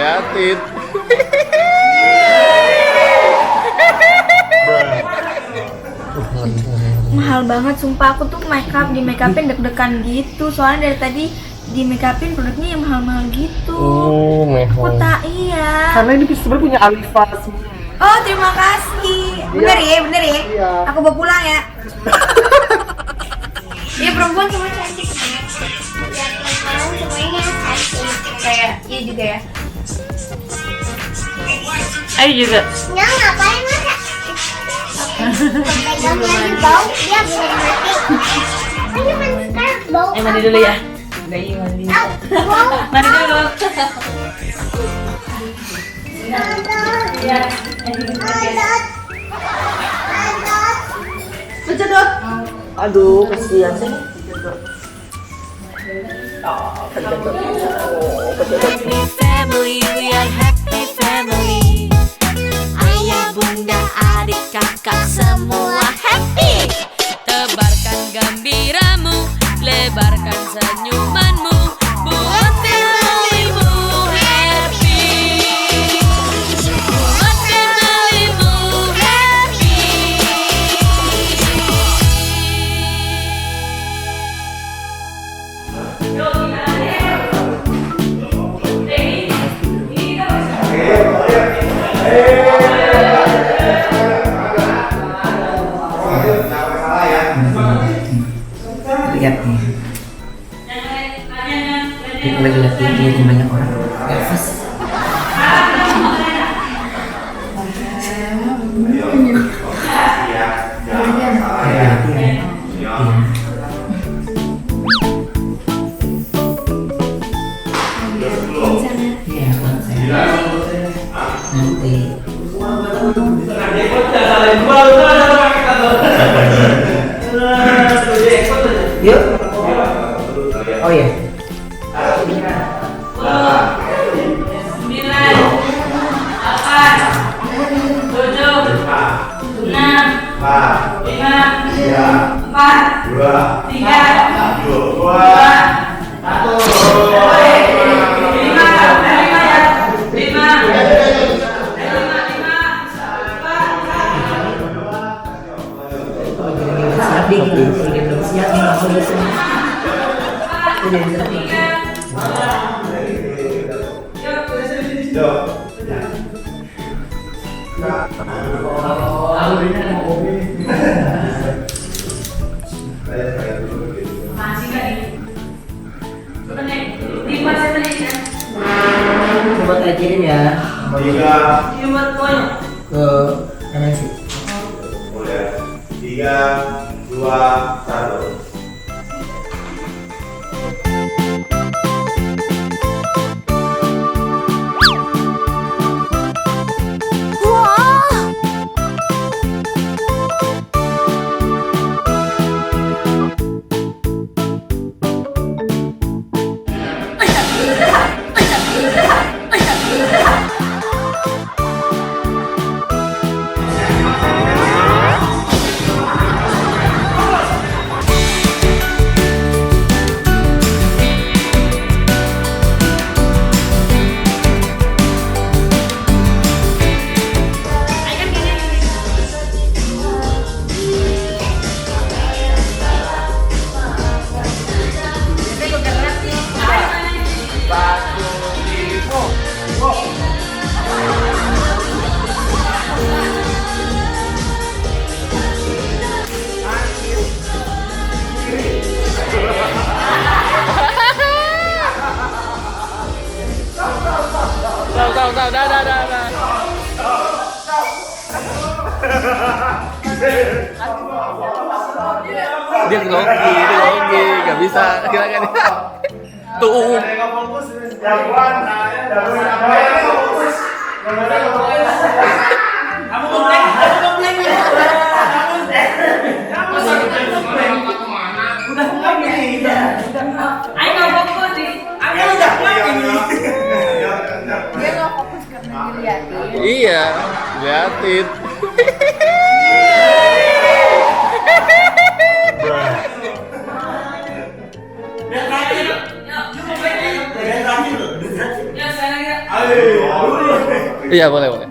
liatin. Mahal banget, sumpah aku tuh di make upin deg-degan gitu. Soalnya dari tadi di make upin produknya yang mahal-mahal gitu. Oh, Aku tak iya. Karena ini sebenarnya punya Alifa semua. Oh, terima kasih. Bener ya, bener ya. Iya. Aku bawa pulang ya. Iya, perempuan semua cantik. Semuanya cantik. Kayak iya juga ya. Ayo juga. Nggak ngapain masa? Pegangnya di bau, dia belum mati. Ayo mandi sekarang bau. Mandi dulu ya. Udah iya mandi. Bau. Mandi dulu. Ya. Kejedot. Aduh, kasihan sih. Family, we are happy family. Ayah, bunda, adik, kakak semua happy. Tebarkan gembiramu, lebarkan senyumanmu, buat familymu happy. Buat familymu happy. Lihat nih. Lihat banyak orang. Nervous. Iya, nanti. Yuk. Oh ya. 'Coba ajarin ya. Ke MNC. Boleh. 3, 2, 1. Dah. Dia grogi, nggak bisa. Silakan. Tuh. Dia nggak fokus karena diliatin. Iya, liatin. Ayo. Iya, boleh, boleh.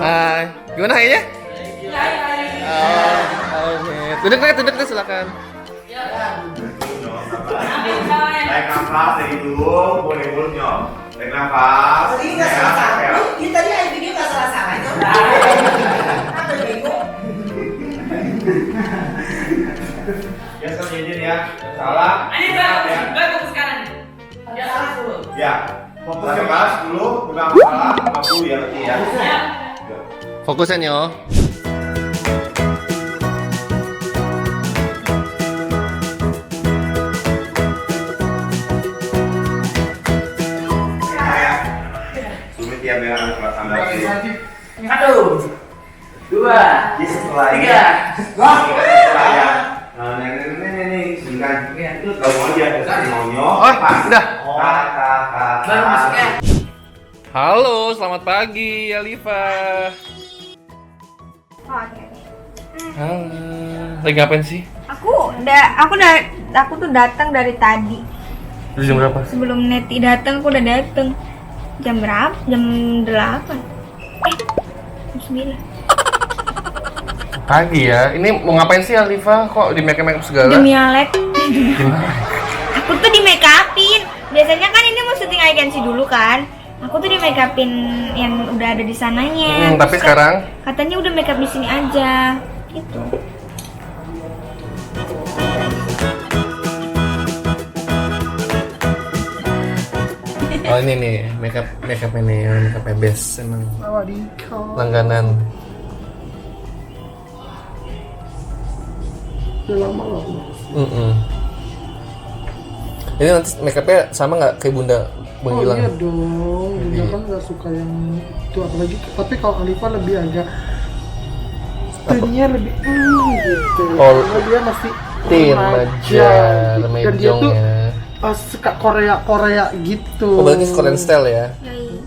Hai. Gimana kayaknya? Oke. Duduk deh, silakan. Tarik nafas dari hidung, boleh mulut nyom. Tarik nafas. Tadi nggak salah-salah. Ini tadi ada video nggak salah-salah. Apa bingung? Ya, sekarang izin ya. Salah. Ini bagus sekarang. Ya. Fokus ke kelas dulu, pegang kepala, bahu ya, berarti ya. Fokusan yo. Sumit ya, biar anak tambah. 1, 2, 3. Wah, ya. Nah, ini, singkat. Kalau mau aja, maunya. Oh, udah. Baru masuknya. Halo, selamat pagi Alifa. Halo. Lagi ngapain sih? Aku tuh datang dari tadi. Terus jam berapa? Sebelum Neti datang, aku udah datang. Jam berapa? Jam 8. Jam 9. Pagi ya. Ini mau ngapain sih Alifa? Kok di make up segala? Demi Alek. Gimana? Aku tuh di make upin. Biasanya kan ini mau syuting agensi dulu kan. Aku tuh di make upin yang udah ada di sananya. Tapi Terus sekarang katanya udah make up di sini aja. Gitu. oh ini nih make up ini make up best emang langganan. Ini nanti make upnya sama nggak kayak Bunda Bang Oh Gilang? iya dong, Bunda kan nggak suka yang itu apalagi. Tapi kalau Alifa lebih agak tadinya lebih gitu. Oh, Karena dia masih Tin, remaja Majar, gitu. Dan dia Mejong tuh ya. suka Korea gitu. Oh berarti Korean style ya? Yoi.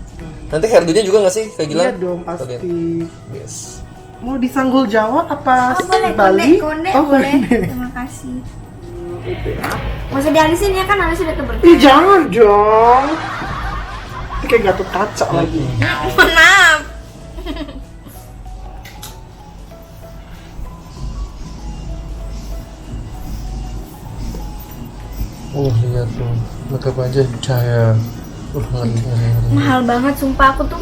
Nanti hairdo-nya juga nggak sih kayak Gilang? Iya dong pasti. Yes. Mau di Sanggul Jawa apa Oh boleh, Bali? konde, Oh, boleh. konde. Terima kasih. Nggak usah dialisin ya kan, alisnya udah tebel. Ih jangan dong. Itu kayak Gatot Kaca lagi. Maaf. Oh lihat tuh, make up aja cahaya. Ngeri. Mahal banget, sumpah aku tuh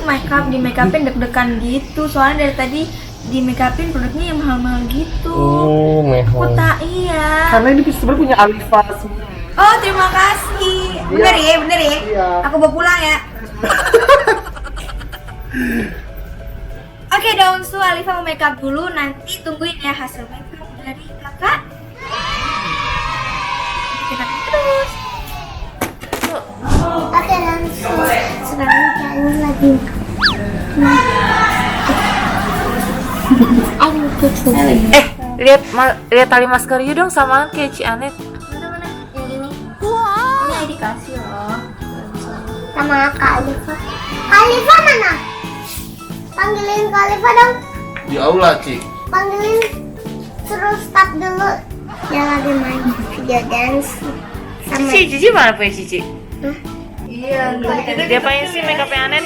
di make upin deg-degan gitu. Soalnya dari tadi di make upin produknya yang mahal-mahal gitu. Oh, Aku mehong. tak iya. Karena ini sebenarnya punya Alifa semua. Oh terima kasih. Bener ya, bener ya. Iya. Aku bawa pulang ya. Oke Daunsu, Alifa mau make up dulu. Nanti tungguin ya hasil make up dari kakak. Kita terus. Oke, langsung. Sekarang jalan lagi. Ayo, gitu. Lihat tali masker you dong sama kayak Ci Anet. Mana? Yang ini. Ini dikasih loh. Sama Kak Alifa. Kak Alifa mana? Panggilin Kak Alifa dong. Di aula, Ci. Panggilin, suruh stop dulu. Dia lagi main video dance sama Cici mana punya Cici? Iya. Dia pengen sih make upnya Anet.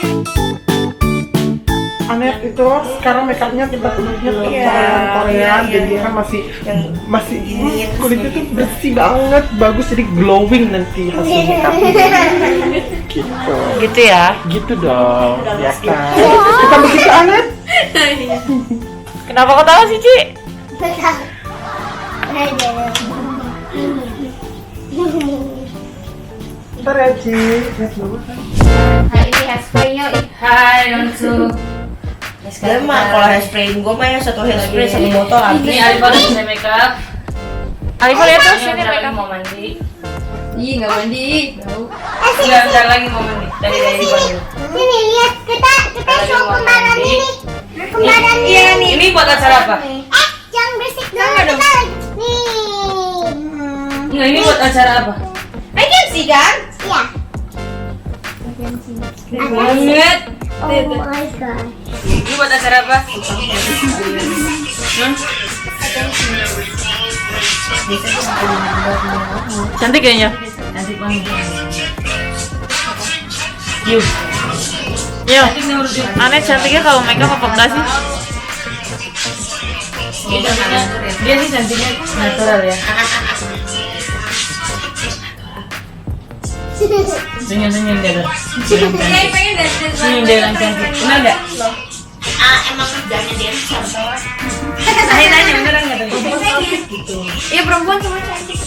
Anet itu sekarang makeupnya kita kulitnya Korea, jadi kan masih kulitnya tuh bersih banget, bagus jadi glowing nanti hasil makeupnya. Gitu ya? Gitu dong, ya kan? Kita begitu Anet. Kenapa kau tahu sih Ci? Ntar ya Ci, lihat dulu kan. Hari ini hairspray-nya. Hai Donsu. Kalau hairspray gue mah ya satu hairspray satu botol habis. Ini Alifa udah selesai make up. Alifa lihat tuh sini make up mau mandi. Ih nggak mandi. Bentar lagi mau mandi. Tadi dipanggil. Sini lihat, kita show kembaran ini. Kembaran ini. Iya nih. Ini buat acara apa? Jangan berisik dulu. Kita lagi. Nih. Nggak, ini buat acara apa? Agensi kan? Iya. Banget. Oh my god. Ini buat acara apa? Cantik kayaknya. Cantik banget. Yuk. Aneh cantiknya kalau makeup apa enggak sih? Dia sih cantiknya natural ya. Senyum-senyum dia tuh. Senyum dia yang cantik. Benar nggak? Emang kerjanya dia sama. Ayo nanya beneran nggak tuh? Iya perempuan semua cantik.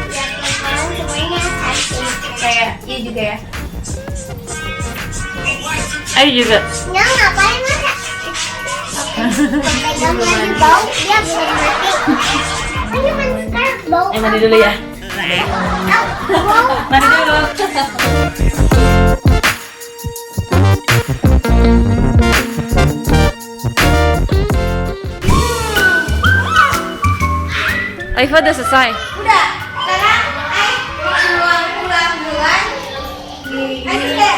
Ya perempuan semuanya cantik. Kayak iya juga ya. Ayo juga. Ya ngapain masa? Pegang lagi bau, dia belum mati. Ayo mandi sekarang bau. Mandi dulu ya. Bau. Mandi dulu. Aifa udah selesai. Udah. Sekarang pulang duluan. Ayo deh.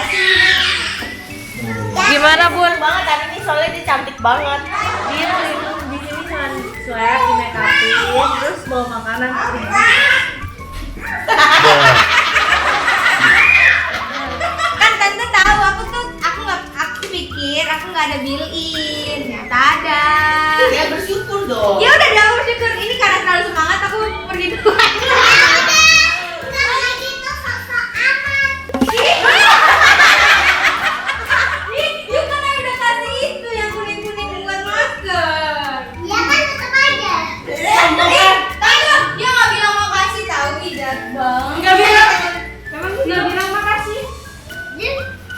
Gimana Bun? Banget hari ini soalnya dia cantik banget. Dia tuh itu di sini cuma swab, di make upin, terus bawa makanan pergi. Kan tante tahu aku pikir aku nggak ada built-in. Ternyata ada. Ya bersyukur dong. Ya udah dia bersyukur ini karena terlalu semangat aku pergi duluan. Kalau gitu sok-sok amat. Nih, you kan udah kasih itu yang kuning-kuning buat masker. Ya kan tetap aja. Tahu dia nggak bilang makasih tahu tidak bang. Nggak bilang. Emang nggak bilang makasih.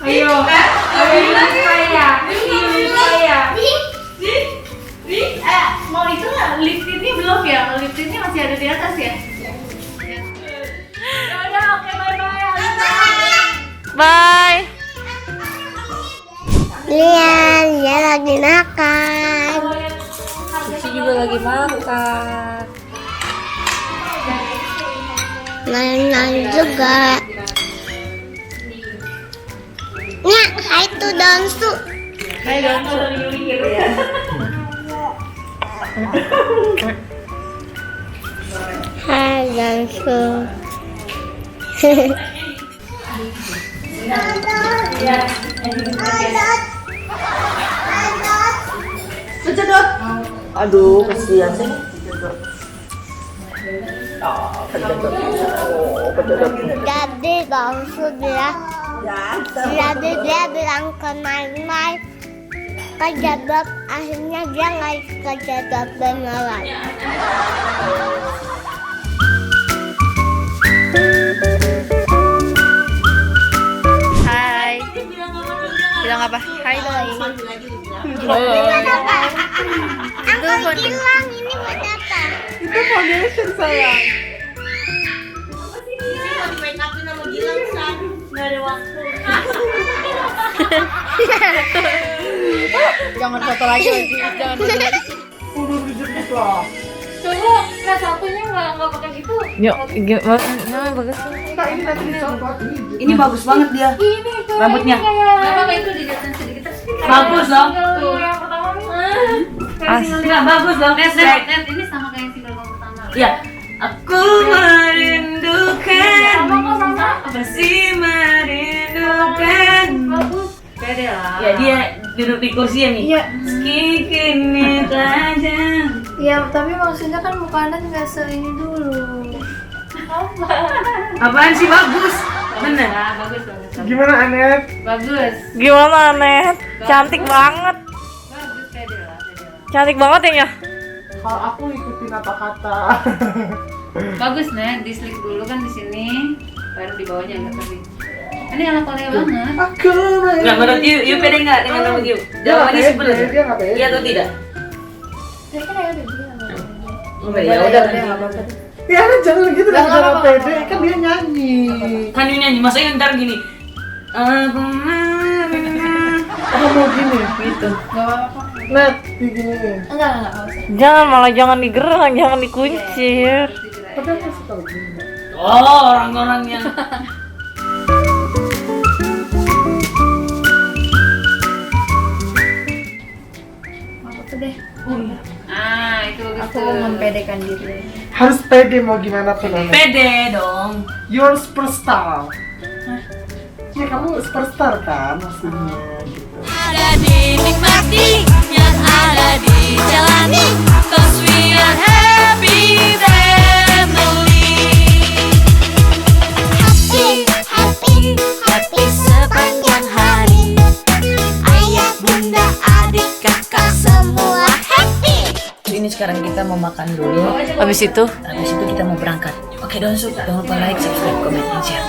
Ayo. Bilang saya. Saya. Mau itu nggak? Lip tintnya belum ya? Lip tintnya masih ada di atas ya? Udah oke bye. Bye. Dia lagi makan. Cici juga lagi makan. Main-main juga. Nya, itu Donsu. Hai Donsu. Hai Donsu. Aduh, kesian sih. Jadi Donsu bilang, jadi dia bilang ke Mai kejedot, akhirnya dia nggak kejedot beneran. Hai. Bilang apa? Hai dong. Aku bilang ini buat apa? Itu foundation sayang. Di make upin sama Gilang San. Nggak ada waktu. Jangan foto lagi. Jangan foto lagi. Udah dijepit lah. Coba kelas satunya nggak pakai gitu. Yuk, gimana bagus. Nah, ini nanti dicopot. Ini bagus banget dia. Ini tuh. Rambutnya. Nggak pakai itu dilihatin sedikit terus. Bagus dong. Tuh yang pertama nih. Nggak bagus dong. Net, ini sama kayak single yang pertama. Ya. Aku merindukan. Masih merindukan. Bagus. Pede lah. Ya dia duduk di kursi ya nih. Iya. Kini aja. Ya, tapi maksudnya kan muka Anda nggak seini dulu. Apaan sih bagus? Bener. Bagus. Gimana Anet? Bagus. Gimana Anet? Cantik banget. Bagus, pede lah. Cantik banget ya. Kalau aku ikutin apa kata. Bagus, Net. Dislik dulu kan di sini, baru di bawahnya agak lebih. Ini ala Korea banget. Aku Nggak menurut you pede nggak dengan rambut you? Jawabannya sebenarnya. Dia nggak pede. Iya atau tidak? Saya kan ada bilang. Enggak ya udah. Ya kan jangan gitu dong, jangan pede. Kan dia nyanyi. Kan you nyanyi, masanya ntar gini. Aku Apa mau gini? gitu. Gak apa-apa. Net, diginiin. Enggak usah. Jangan malah jangan digerak, jangan dikuncir. Tapi aku suka begini. Oh orang-orang yang Apa deh? Ah, itu bagus. Aku mempedekan diri. Harus pede mau gimana pun Anet. pede dong. You're superstar. Ya kamu superstar kan aslinya gitu. Ada dinikmati, yang ada dijalani, 'cause we are happy family. Happy, happy, happy sepanjang hari. Ayah, bunda, adik, kakak semua happy. Ini sekarang kita mau makan dulu. Habis itu kita mau berangkat. Oke, don't lupa like, subscribe, comment, and share.